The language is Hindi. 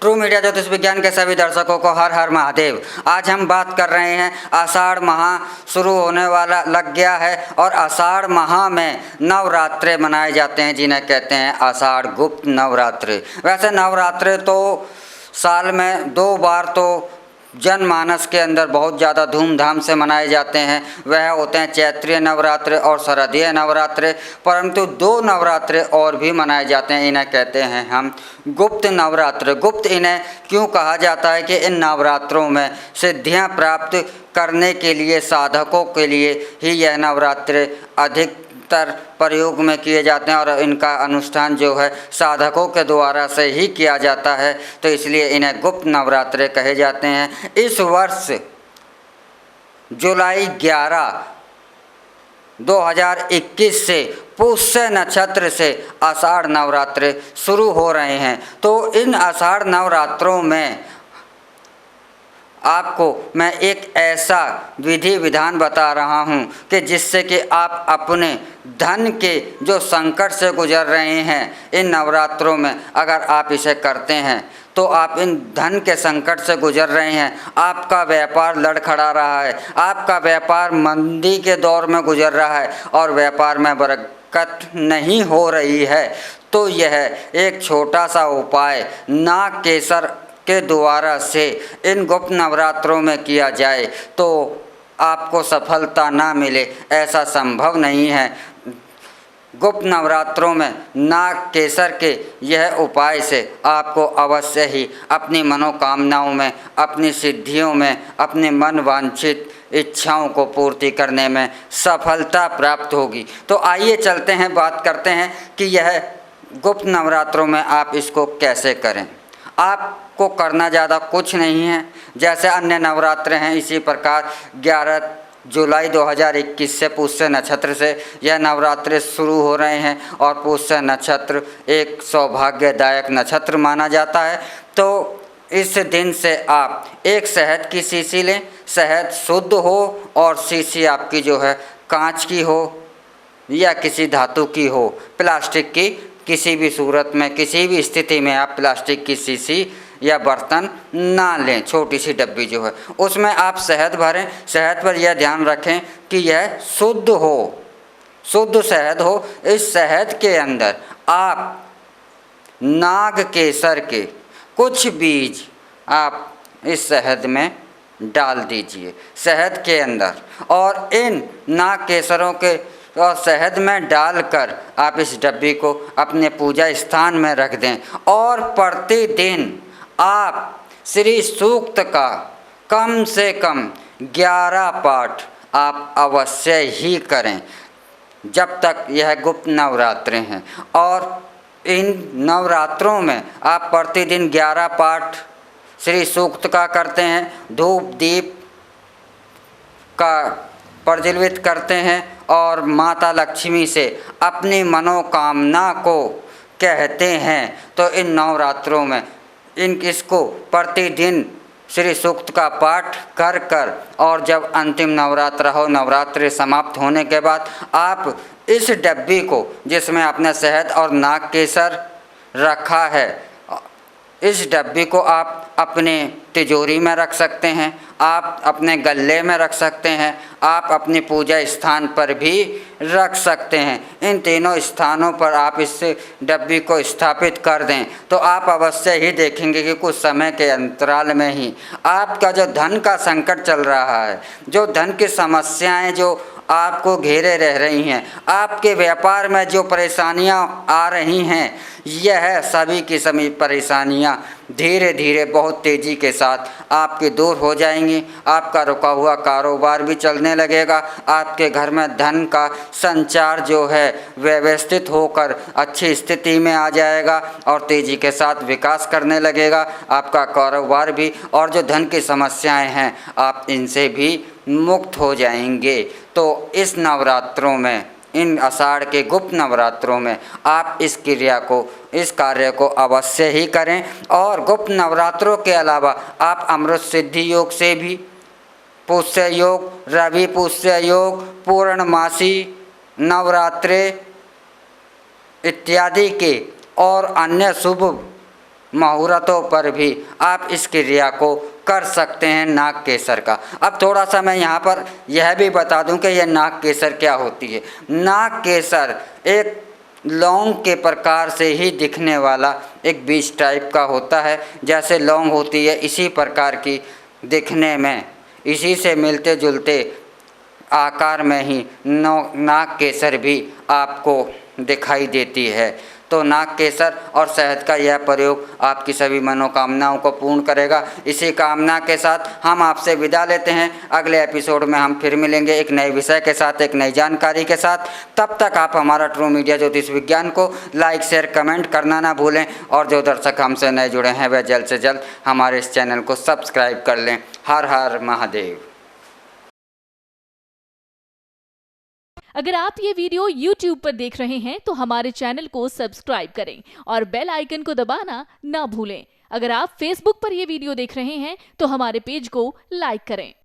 ट्रू मीडिया ज्योतिष विज्ञान के सभी दर्शकों को हर हर महादेव। आज हम बात कर रहे हैं आषाढ़ माह शुरू होने वाला लग गया है और आषाढ़ माह में नवरात्रे मनाए जाते हैं जिन्हें कहते हैं आषाढ़ गुप्त नवरात्रे। वैसे नवरात्रे तो साल में 2 बार तो जनमानस के अंदर बहुत ज़्यादा धूमधाम से मनाए जाते हैं, वह होते हैं चैत्रीय नवरात्रे और शरदीय नवरात्रे। परंतु 2 नवरात्रे और भी मनाए जाते हैं, इन्हें कहते हैं हम गुप्त नवरात्रे। गुप्त इन्हें क्यों कहा जाता है कि इन नवरात्रों में सिद्धियां प्राप्त करने के लिए साधकों के लिए ही यह नवरात्रे अधिकतर प्रयोग में किए जाते हैं और इनका अनुष्ठान जो है साधकों के द्वारा से ही किया जाता है, तो इसलिए इन्हें गुप्त नवरात्रे कहे जाते हैं। इस वर्ष जुलाई 11, 2021 से पुष्य नक्षत्र से आषाढ़ नवरात्रे शुरू हो रहे हैं। तो इन आषाढ़ नवरात्रों में आपको मैं एक ऐसा विधि विधान बता रहा हूँ कि जिससे कि आप अपने धन के जो संकट से गुजर रहे हैं, इन नवरात्रों में अगर आप इसे करते हैं तो आप इन धन के संकट से गुजर रहे हैं, आपका व्यापार लड़खड़ा रहा है, आपका व्यापार मंदी के दौर में गुजर रहा है और व्यापार में बरकत नहीं हो रही है, तो यह एक छोटा सा उपाय नाग केसर के द्वारा से इन गुप्त नवरात्रों में किया जाए तो आपको सफलता ना मिले ऐसा संभव नहीं है। गुप्त नवरात्रों में नाग केसर के यह उपाय से आपको अवश्य ही अपनी मनोकामनाओं में, अपनी सिद्धियों में, अपने मन वांछित इच्छाओं को पूर्ति करने में सफलता प्राप्त होगी। तो आइए चलते हैं, बात करते हैं कि यह गुप्त नवरात्रों में आप इसको कैसे करें। आपको करना ज़्यादा कुछ नहीं है, जैसे अन्य नवरात्रे हैं इसी प्रकार 11 जुलाई 2021 से पुष्य नक्षत्र से यह नवरात्रे शुरू हो रहे हैं और पुष्य नक्षत्र एक सौभाग्यदायक नक्षत्र माना जाता है। तो इस दिन से आप एक शहद की शीशी लें, शहद शुद्ध हो और शीशी आपकी जो है कांच की हो या किसी धातु की हो, प्लास्टिक की किसी भी सूरत में, किसी भी स्थिति में आप प्लास्टिक की शीशी या बर्तन ना लें। छोटी सी डब्बी जो है उसमें आप शहद भरें। शहद पर यह ध्यान रखें कि यह शुद्ध हो, शुद्ध शहद हो। इस शहद के अंदर आप नाग केसर के कुछ बीज आप इस शहद में डाल दीजिए, शहद के अंदर, और इन नाग केसरों के और शहद में डालकर आप इस डब्बी को अपने पूजा स्थान में रख दें और प्रतिदिन आप श्री सूक्त का कम से कम 11 पाठ आप अवश्य ही करें जब तक यह गुप्त नवरात्रे हैं। और इन नवरात्रों में आप प्रतिदिन 11 पाठ श्री सूक्त का करते हैं, धूप दीप का प्रज्वलित करते हैं और माता लक्ष्मी से अपनी मनोकामना को कहते हैं। तो इन नवरात्रों में इसको प्रतिदिन श्री सूक्त का पाठ कर कर और जब अंतिम नवरात्र हो, नवरात्रि समाप्त होने के बाद आप इस डब्बी को जिसमें आपने शहद और नाग केसर रखा है, इस डब्बी को आप अपने तिजोरी में रख सकते हैं, आप अपने गले में रख सकते हैं, आप अपनी पूजा स्थान पर भी रख सकते हैं। इन तीनों स्थानों पर आप इस डब्बी को स्थापित कर दें तो आप अवश्य ही देखेंगे कि कुछ समय के अंतराल में ही आपका जो धन का संकट चल रहा है, जो धन की समस्याएं जो आपको घेरे रह रही हैं, आपके व्यापार में जो परेशानियां आ रही हैं, यह सभी की सभी परेशानियां धीरे धीरे बहुत तेज़ी के साथ आपके दूर हो जाएंगी। आपका रुका हुआ कारोबार भी चलने लगेगा, आपके घर में धन का संचार जो है व्यवस्थित होकर अच्छी स्थिति में आ जाएगा और तेज़ी के साथ विकास करने लगेगा आपका कारोबार भी, और जो धन की समस्याएं हैं आप इनसे भी मुक्त हो जाएंगे। तो इस नवरात्रों में, इन आषाढ़ के गुप्त नवरात्रों में आप इस क्रिया को, इस कार्य को अवश्य ही करें। और गुप्त नवरात्रों के अलावा आप अमृत सिद्धि योग से भी, पुष्य योग, रवि पुष्य योग, पूर्णमासी नवरात्रे इत्यादि के और अन्य शुभ मुहूर्तों पर भी आप इस क्रिया को कर सकते हैं नाग केसर का। अब थोड़ा सा मैं यहाँ पर यह भी बता दूं कि यह नाग केसर क्या होती है। नाग केसर एक लौंग के प्रकार से ही दिखने वाला एक बीज टाइप का होता है। जैसे लौंग होती है इसी प्रकार की दिखने में, इसी से मिलते जुलते आकार में ही नाग केसर भी आपको दिखाई देती है। तो नाग केसर और शहद का यह प्रयोग आपकी सभी मनोकामनाओं को पूर्ण करेगा। इसी कामना के साथ हम आपसे विदा लेते हैं। अगले एपिसोड में हम फिर मिलेंगे एक नए विषय के साथ, एक नई जानकारी के साथ। तब तक आप हमारा ट्रू मीडिया ज्योतिष विज्ञान को लाइक शेयर कमेंट करना ना भूलें, और जो दर्शक हमसे नए जुड़े हैं वह जल्द से जल्द हमारे इस चैनल को सब्सक्राइब कर लें। हर हर महादेव। अगर आप ये वीडियो YouTube पर देख रहे हैं तो हमारे चैनल को सब्सक्राइब करें और बेल आइकन को दबाना ना भूलें। अगर आप Facebook पर ये वीडियो देख रहे हैं तो हमारे पेज को लाइक करें।